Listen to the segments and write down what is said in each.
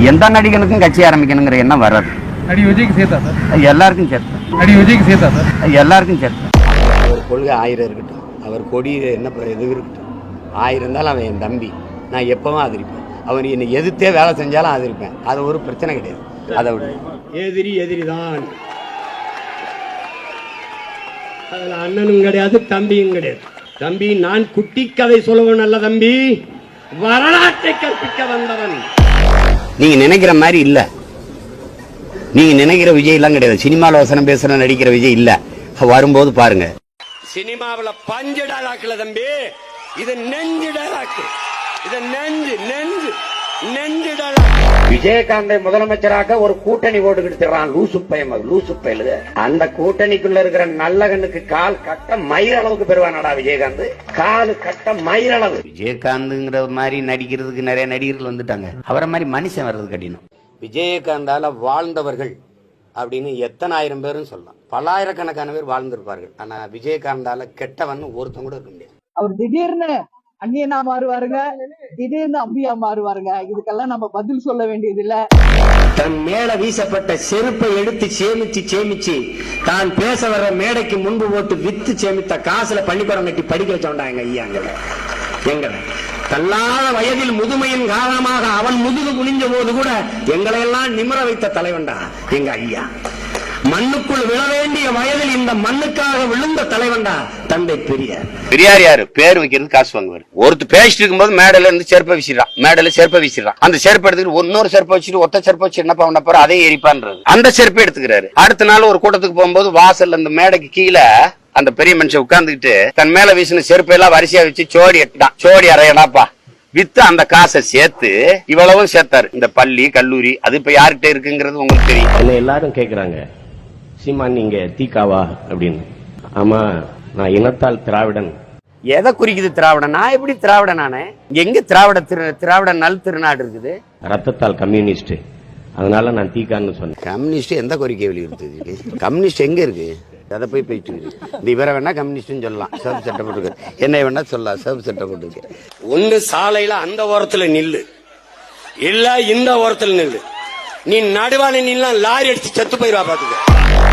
எந்த நடிகனுக்கும் கட்சி ஆரம்பிக்கணுங்கிற எண்ணம் வராது. நடி விஜய்க்கு சேர்த்தா சார்? எல்லாருக்கும் சேர்த்து. நடி விஜய்க்கு சேர்த்தா சார்? எல்லாருக்கும் சேர்த்து. அவர் கொள்கை 1000 இருக்கட்டும், அவர் கொடி என்ன எது இருக்கட்டும், 1000 இருந்தாலும் அவன் என் தம்பி, நான் எப்பவும் ஆதரிப்பேன். அவன் என்னை எதிர்த்தே வேலை செஞ்சாலும் ஆதரிப்பேன். அது ஒரு பிரச்சனை கிடையாது. அதை விட எதிரி எதிரிதான், அதில் அண்ணனும் கிடையாது தம்பியும் கிடையாது. தம்பி நான் குட்டி கதை சொல்லவன் அல்ல தம்பி, வரலாற்றை கற்பிக்க வந்தவன். நீங்க நினைக்கிற மாதிரி இல்ல, நீங்க நினைக்கிற விஜய் எல்லாம் கிடையாது. சினிமாவில் வசனம் பேசுற நடிக்கிற விஜய் இல்ல. வரும்போது பாருங்க, சினிமாவில் பஞ்சு டைலாக்ல தம்பி, இது நெஞ்சு டைலாக், இது நெஞ்சு நெஞ்சு நெஞ்சு டைலாக். விஜயகாந்தை முதலமைச்சராக ஒரு கூட்டணி ஓடுகிட்டு லூசு பயலுக. அந்த கூட்டணிக்குள்ள இருக்கிற நல்ல கண்ணுக்கு கால் கட்ட மயிர் அளவுக்கு பெறுவானடா விஜயகாந்த், காலு கட்ட மயிர் அளவு. விஜயகாந்த்ங்கிற மாதிரி நடிக்கிறதுக்கு நிறைய நடிகர்கள் வந்துட்டாங்க. அவரை மாதிரி மனுஷன் வர்றது கடினம். விஜயகாந்தால வாழ்ந்தவர்கள் அப்படின்னு எத்தனை ஆயிரம் பேரும் சொல்லலாம், பல்லாயிரக்கணக்கான பேர் வாழ்ந்திருப்பார்கள். ஆனா விஜயகாந்தால கெட்டவன் ஒருத்தன் கூட இருக்க முடியாது. அவர் திடீர்னு அந்நியனா மாறுவாருங்க, திடீர்னு அம்பியா மாறுவாருங்க. இதுக்கெல்லாம் நம்ம பதில் சொல்ல வேண்டியது இல்ல. தன் மேல வீசப்பட்ட செருப்பை எடுத்து சேமிச்சு தான் பேச வர்ற மேடைக்கு முன்பு போட்டு வித்து சேமித்த காசுல பள்ளிக்கூடம் கட்டி படிக்க வச்சோண்டா எங்க ஐயா. எங்க தள்ளாத வயதில் முதுமையின் காரணமாக அவன் முதுகு குனிஞ்ச போது கூட எங்களை எல்லாம் நிமிர வைத்த தலைவன்டா எங்க ஐயா. மண்ணுக்குள் விழ வேண்டிய வயதில் இந்த மண்ணுக்காக விழுந்த தலைவன்டா தந்தை பெரியார். பெரியார் யாரு? பேர் வைக்கிறது காசு வாங்குவார். ஒருத்தர் பேசிட்டு இருக்கும்போது மேடையில இருந்து செருப்பை வீசிடுறான். அந்த செருப்பை எடுத்துட்டு இன்னொரு செருப்பை வச்சுட்டு ஒத்த செருப்பை வச்சு என்ன பண்ண போற, அதே எரிப்பான்றது. அந்த செருப்பை எடுத்துக்கிறாரு. அடுத்த நாள் ஒரு கூட்டத்துக்கு போகும்போது வாசல் அந்த மேடைக்கு கீழே அந்த பெரிய மனுஷன் உட்கார்ந்துக்கிட்டு தன் மேல வீசின செருப்பை எல்லாம் வரிசையா வச்சு சோடி அறையடாப்பா வித்து அந்த காசை சேர்த்து இவ்வளவும் சேர்த்தாரு. இந்த பள்ளி கல்லூரி அது இப்ப யார்கிட்ட இருக்குங்கிறது உங்களுக்கு தெரியும். என்ன எல்லாரும் கேக்குறாங்க, சீமான் நீங்க தீக்காவா அப்படின்னு. ஆமா, நான் இனத்தால் திராவிடன். எதை குறிக்குது திராவிடன்? நான் எப்படி திராவிடன்? நானே எங்க திராவிட நல் திருநாடு இருக்குது? ரத்தத்தால் கம்யூனிஸ்ட், அதனால நான் தீக்கான்னு சொன்னேன். கம்யூனிஸ்ட் எந்த கோரிக்கை வெளியிடுறது? கம்யூனிஸ்ட் எங்க இருக்கு? அதை போயிட்டு இந்த இவரை வேணா கம்யூனிஸ்ட் சொல்லலாம், சிவப்பு சட்டை போட்டுருக்கு. என்னை வேணா சொல்லலாம், சிவப்பு சட்டை போட்டுருக்கு. ஒன்னு சாலையில அந்த ஓரத்துல நில்லு, இல்ல இந்த ஓரத்துல நில்லு. நீ நடுவான நில்லாம் லாரி அடிச்சு செத்து போயிருவா பாத்துக்க.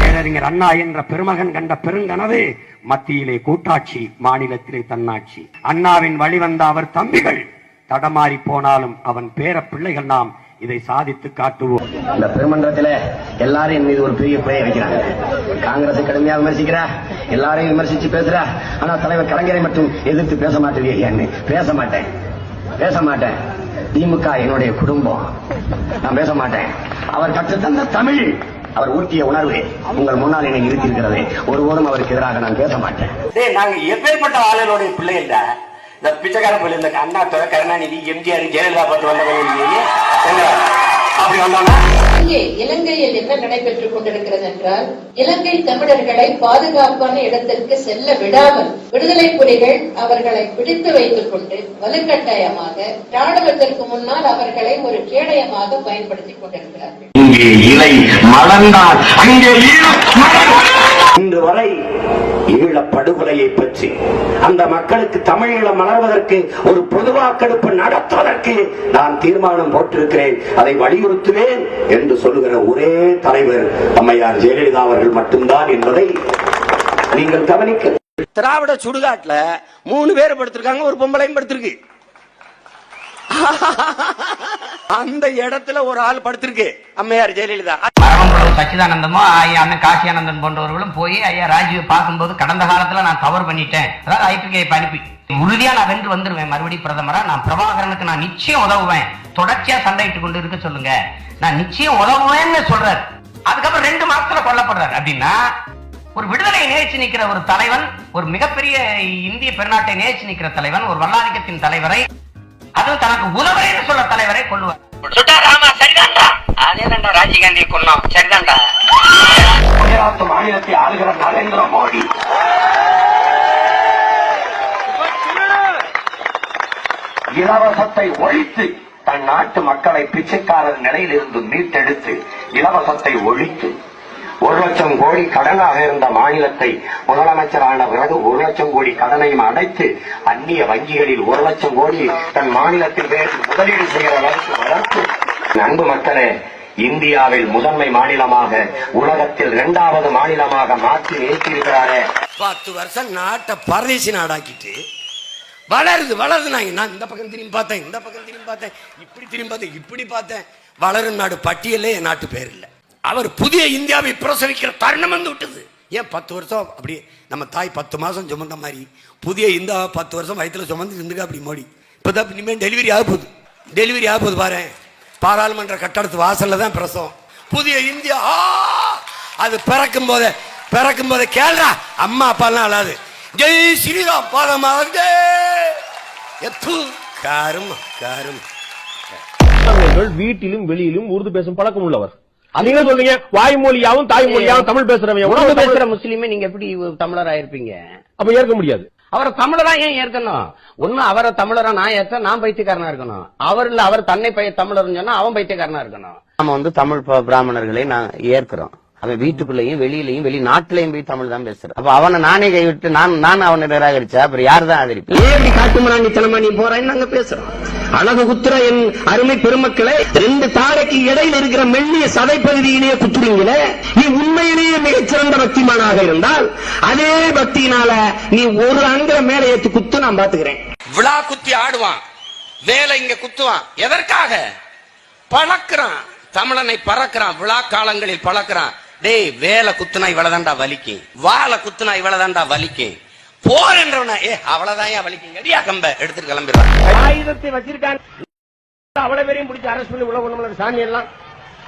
பேரறிஞர் அண்ணா என்ற பெருமகன் கண்ட பெருங்கனவு மத்தியிலே கூட்டாட்சி, மாநிலத்திலே தன்னாட்சி. அண்ணாவின் வழிவந்த அவர் தம்பிகள் தடமாறி போனாலும் அவன் பேர பிள்ளைகள் நாம் இதை சாதித்து காட்டுவோம். இந்த பெருமன்றத்தில் எல்லாரும் என் மீது ஒரு பெரிய குறையை வைக்கிறாங்க. காங்கிரஸை கடுமையா விமர்சிக்கிறா, எல்லாரையும் விமர்சிச்சு பேசுறா. ஆனா தலைவர் கலைஞரை மட்டும் எதிர்த்து பேச மாட்டேன். பேச மாட்டேன். திமுக என்னுடைய குடும்பம், நான் பேச மாட்டேன். அவர் கற்றுத்தந்த தமிழ், அவர் ஊட்டிய உணர்வு உங்கள் முன்னால் என்னை இருத்தி இருக்கிறது. ஒருபோதும் அவருக்கு எதிராக நான் பேச மாட்டேன். நாங்க எப்பேற்பட்ட ஆளுநருடைய பிள்ளைகள் தான் இந்த பிச்சைக்கார பிள்ளை, இந்த அண்ணா துறை, கருணாநிதி, எம்ஜிஆர், ஜெயலலிதா பார்த்து வந்தவர்கள் அப்படி வந்தாங்க. இங்கே இலங்கையில் என்ன நடைபெற்றுக் கொண்டிருக்கிறது என்றால், இலங்கை தமிழர்களை பாதுகாப்பான இடத்திற்கு செல்ல விடாமல் விடுதலை புலிகள் அவர்களை பிடித்து வைத்துக் கொண்டு வலுக்கட்டாயமாக ராணுவத்திற்கு முன்னால் அவர்களை ஒரு கேடயமாக பயன்படுத்திக் கொண்டிருக்கிறார்கள். இங்கே இலை மலர்ந்தால் அங்கே இன்று வரை ஈழ படுகொலையை பற்றி அந்த மக்களுக்கு தமிழீழ மலர்வதற்கு ஒரு பொது வாக்கெடுப்பு நடத்துவதற்கு நான் தீர்மானம் போட்டிருக்கிறேன், அதை வலியுறுத்துவேன் என்று சொல்லுகிற ஒரே தலைவர் அம்மையார் ஜெயலலிதா அவர்கள் மட்டும்தான் என்பதை நீங்கள் கவனிக்க. திராவிட சுடுகாட்டுல 3 பேர் படுத்திருக்காங்க, ஒரு பொம்பளையும் படுத்திருக்கு. அந்த இடத்துல ஒரு ஆள் படுத்திருக்கு, அம்மையார் ஜெயலலிதா. சச்சிதானந்தமோ ஐயா அண்ணன் காசியானந்தன் போன்றவர்களும் போய் ஐயா ராஜீவ் பார்க்கும்போது கடந்த காலத்துல நான் தவறு பண்ணிட்டேன், அதாவது ஐபிகே அனுப்பி உறுதியா நான் வென்று வந்துருவேன், மறுபடியும் பிரதமரா நான் பிரபாகரனுக்கு நான் நிச்சயம் உதவுவேன், தொடர்ச்சியா சண்டையிட்டு கொண்டு இருக்க சொல்லுங்க, நான் நிச்சயம் உதவுவேன்னு சொல்றாரு. அதுக்கப்புறம் 2 மாசத்துல கொல்லப்படுறாரு. அப்படின்னா ஒரு விடுதலை நேர்ச்சி நிற்கிற ஒரு தலைவன், ஒரு மிகப்பெரிய இந்திய பெருநாட்டை நேர்ச்சி நிற்கிற தலைவன், ஒரு வல்லாதிக்கத்தின் தலைவரை, அதுவும் தனக்கு உதவுறேன்னு சொல்ல தலைவரை கொல்லுவார். சரிதான்டா, அதேதான்டா ராஜீவ்காந்தியை கொன்னோம், சரிதான்டா. குஜராத் மாநிலத்தை ஆளுகிற நரேந்திர மோடி இலவசத்தை ஒழித்து தன் நாட்டு மக்களை பிச்சைக்காரர் நிலையில் இருந்து மீட்டெடுத்து இலவசத்தை ஒழித்து 1 லட்சம் கோடி கடனாக இருந்த மாநிலத்தை முதலமைச்சரான பிறகு 1 லட்சம் கோடி கடனையும் அடைத்து அந்நிய வங்கிகளில் 1 லட்சம் கோடி தன் மாநிலத்தில் முதலீடு செய்கிற அளவுக்கு வளர்த்து அன்பு மக்களே, இந்தியாவில் முதன்மை மாநிலமாக உலகத்தில் 2வது மாநிலமாக மாற்றி நிறுத்தியிருக்கிறாரே. 10 வருஷம் நாட்டை பரதேசி நாடாக்கிட்டு வளருது நான் இந்த பக்கம் திரும்பி பார்த்தேன், இந்த பக்கம் திரும்பி பார்த்தேன், இப்படி திரும்பி பார்த்தேன், இப்படி பார்த்தேன். வளரும் நாடு பட்டியலே என் நாட்டு பேர் இல்லை. அவர் புதிய இந்தியாவை பிரசவிக்கிற தருணம் வந்து விட்டது. ஏன் 10 வருஷம் அப்படியே நம்ம தாய் 10 மாசம் சுமந்த மாதிரி புதிய இந்தியாவை 10 வருஷம் வயிற்றுல சுமந்து இருந்துக்க அப்படி மோடி. இப்போதான் இனிமேல் டெலிவரி ஆக போகுது பாரு. பாராளுமன்ற கட்டடத்து வாசல்ல தான் பிரசவம். புதிய இந்தியா அது பிறக்கும் போதே கேள்றா அம்மா அப்பாலாம் அழாது. ஜெய் ஸ்ரீராம் பாதமாக வீட்டிலும் வெளியிலும் உருது பேசும் பழக்கம் உள்ளவர். நீங்க சொல்றீங்க வாய்மொழியாவும் தாய்மொழியாவும் தமிழ் பேசுற முஸ்லீமே நீங்க எப்படி தமிழர் ஆயிருப்பீங்க? அப்ப ஏற்க முடியாது. அவரை தமிழரா ஏன் ஏற்கணும்? ஒண்ணு அவரை தமிழரா நான் ஏற்ற, நான் பைத்தியக்காரனா இருக்கணும். அவர் தன்னை தமிழர் சொன்னா அவன் பைத்தியக்காரனா இருக்கணும். நம்ம தமிழ் பிராமணர்களை நான் ஏற்கிறோம். அவன் வீட்டுக்குள்ளேயும் வெளியிலையும் வெளிநாட்டிலையும் போய் தமிழ் தான் பேசுறான். அப்ப அவனை நானே கைவிட்டு நான் அவனை நிராகரிச்சா அப்புறம் யாரு தான் ஆதரிப்பு? எப்படி காட்டுமராண்டித்தனமா நீ போறான்னு நாங்க பேசுறோம். அழகு குத்துற என் அருமை பெருமக்களை 2 தாடைக்கு இடையில இருக்கிற மெல்லிய சதை பகுதியிலேயே குத்துறீங்களே. நீ உண்மையிலேயே மிகச்சிறந்த பக்திமானாக இருந்தால் அதே பக்தியினால நீ ஒரு அங்க மேல ஏத்து குத்து நான் பாத்துக்கிறேன். விழா குத்தி ஆடுவான், வேலை இங்க குத்துவான். எதற்காக? பழக்கிறான், தமிழனை பறக்கிறான், விழா காலங்களில் பழக்கிறான். டேய் வேலை குத்துனா இவ்வளவுதான்டா வலிக்கும், வாழை குத்துனா இவ்வளவுதான்டா வலிக்கும், போர் என்றவன அவ்வளவுதான் வலிக்கும், எடியா கம்ப எடுத்துட்டு கிளம்பிடுறான். ஆயுதத்தை வச்சிருக்காங்க, அவ்வளவு பேரையும் பிடிச்சி அரசு பண்ணி உள்ள ஒண்ணும் சாமி எல்லாம்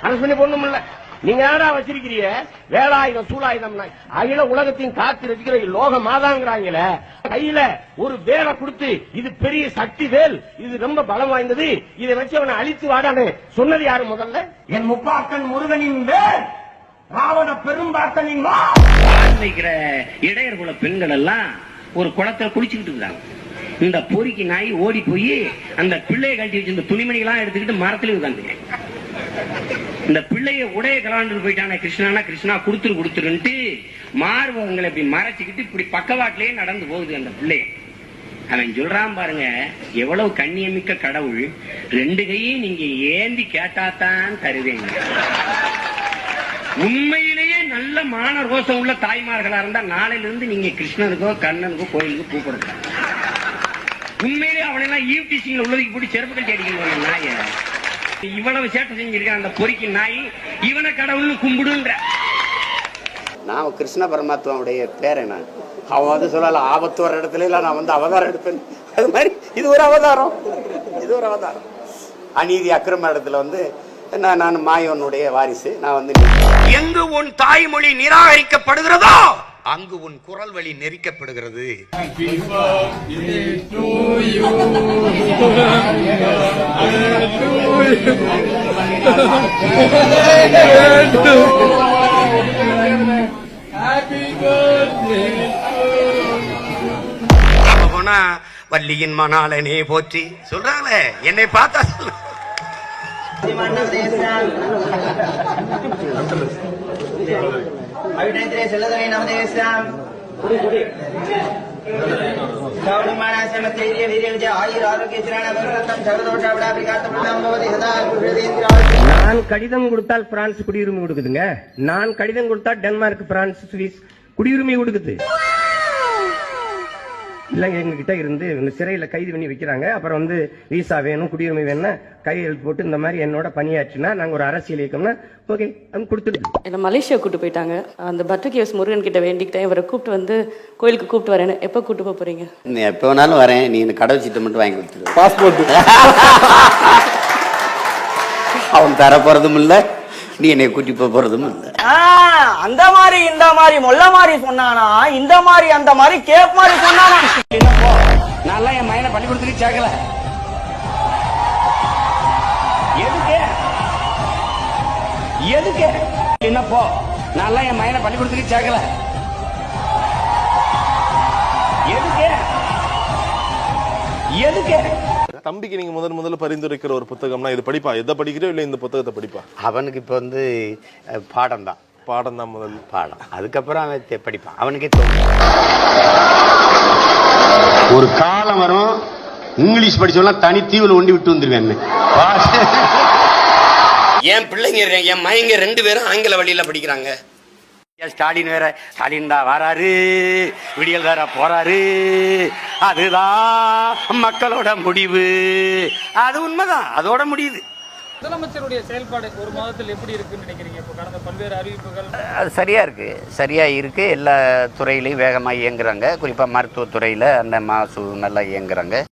அரசு பண்ணி பொண்ணும் இல்ல. நீங்க யாரா வச்சிருக்கிறீங்க வேலாயுதம் சூலாயுதம் அகில உலகத்தையும் காத்து இருக்கிற லோக மாதாங்கிறாங்களே. கையில ஒரு வேலை கொடுத்து இது பெரிய சக்தி வேல், இது ரொம்ப பலம் வாய்ந்தது, இதை வச்சு அவனை அழித்து வாடான்னு சொன்னது யாரு? முதல்ல என் முப்பாக்கன் முருகனின் வேல், ராவண பெரும்பாக்கனின் வைக்கிற இடையர் குல பெண்கள் எல்லாம் ஒரு குளத்துல குளிச்சுக்கிட்டு இருந்தாங்க. இந்த பொறிக்கு நாய் ஓடி போய் அந்த பிள்ளையை கழட்டி வச்சிருந்த துணிமணிகளாம் எடுத்துக்கிட்டு மரத்துல உட்காந்துங்க. இந்த பிள்ளைய உடைய கலாண்டு போயிட்டான கிருஷ்ணா குடுத்துருன்ட்டு மார்பகங்களை இப்படி மறைச்சுக்கிட்டு இப்படி பக்கவாட்டிலேயே நடந்து போகுது அந்த பிள்ளைய. அவன் சொல்றான் பாருங்க, எவ்வளவு கண்ணியமிக்க கடவுள், 2 கையும் நீங்க ஏந்தி கேட்டாத்தான் தருவேங்க. உண்மையிலேயே நல்ல மான ரோசம் உள்ள தாய்மார்களா இருந்தா நாளையில இருந்து நீங்க கிருஷ்ணனுக்கோ கண்ணனுக்கோ கோயிலுக்கு கூப்பிடுங்க. உண்மையிலேயே அவனெல்லாம் ஈவ்டீசிங்ல உள்ளதுக்கு போட்டு செருப்பு கட்டி அடிக்கணும். நாய இவ்வளவு சேட்டை செஞ்சிருக்கான் அந்த பொறிக்கு நாய், இவனை கடவுள்னு கும்பிடுன்ற. நான் கிருஷ்ண பரமாத்மாவுடைய பேரன். அவன் சொல்லல ஆபத்து வர இடத்துல எல்லாம் நான் அவதாரம் எடுப்பேன். அது மாதிரி இது ஒரு அவதாரம். அநீதி அக்கிரம இடத்துல நான் மாயோனுடைய வாரிசு. நான் எங்கு உன் தாய்மொழி நிராகரிக்கப்படுகிறதோ அங்கு உன் குரல் வழி நெரிக்கப்படுகிறது. போனா வள்ளியின் மணாளனே போற்றி சொல்றாங்களே, என்னை பார்த்தா சொல்ல நான் கடிதம் கொடுத்தால் பிரான்ஸ் குடியுரிமை கொடுக்குதுங்க. நான் கடிதம் கொடுத்தா டென்மார்க், பிரான்ஸ், சுவிஸ் குடியுரிமை கொடுக்குது. இல்லைங்க எங்க கிட்ட இருந்து சிறையில கைது பண்ணி வைக்கிறாங்க. அப்புறம் விசா வேணும், குடியுரிமை வேணும்னா கையெழுத்து போட்டு இந்த மாதிரி என்னோட பணியாற்றினா நாங்க ஒரு அரசியல் இயக்கம்னா ஓகே கொடுத்துட்டு என்ன மலேசியா கூட்டு போயிட்டாங்க. அந்த பட்டர் கேஸ் முருகன் கிட்ட வேண்டிக்கிட்டேன், இவரை கூப்பிட்டு கோயிலுக்கு கூப்பிட்டு வரேன்னு. எப்ப கூட்டு போக போறீங்க? எப்ப வேணாலும் வரேன், நீ இந்த கடவுள் சீட்டை மட்டும் வாங்கி கொடுத்துரு. பாஸ்போர்ட் அவன் தர போறதும் இல்ல, நீ என்னை கூட்டி போறதும் இல்ல. அந்த மாதிரி இந்த மாதிரி மொல்ல மாதிரி சொன்னானா, இந்த மாதிரி அந்த மாதிரி கேப் மாதிரி சொன்னானா. நான் என் மையனை பள்ளிக்கூடத்துக்கு சேர்க்கல. எதுக்கு என்னப்போ நான் என் மையனை பள்ளிக்கூடத்துக்கு சேர்க்கல. எதுக்கு தம்பிக்கு நீங்க முதல்ல பரிந்துரைக்கிற ஒரு புத்தகம்னா இது படிப்பா? எதை படிக்கிறோம் இல்ல இந்த புத்தகத்தை படிப்பா? அவனுக்கு இப்ப பாடம் தான் முதல் பாடம். அதுக்கப்புறம் அவன் படிப்பான். அவனுக்கே தோணும். ஒரு காலம் வரும் இங்கிலீஷ் படிச்சவெல்லாம் தனி தீவுல ஒண்டி விட்டு வந்துருவேன். என் பிள்ளைங்க என் மையங்க 2 பேரும் ஆங்கில வழியில படிக்கிறாங்க. ஸ்டாலின் வேற, ஸ்டாலின் தான் வராரு, விடியல் வேற போறாரு, அதுதான் மக்களோட முடிவு. அது உண்மைதான், அதோட முடியுது. முதலமைச்சருடைய செயல்பாடு ஒரு மாதத்தில் எப்படி இருக்குன்னு நினைக்கிறீங்க? இப்போ கடந்த பல்வேறு அறிவிப்புகள் அது சரியா இருக்கு, சரியா இருக்கு. எல்லா துறையிலையும் வேகமாக இயங்குறாங்க. குறிப்பாக மருத்துவத்துறையில் அந்த மாசு நல்லா இயங்குறாங்க.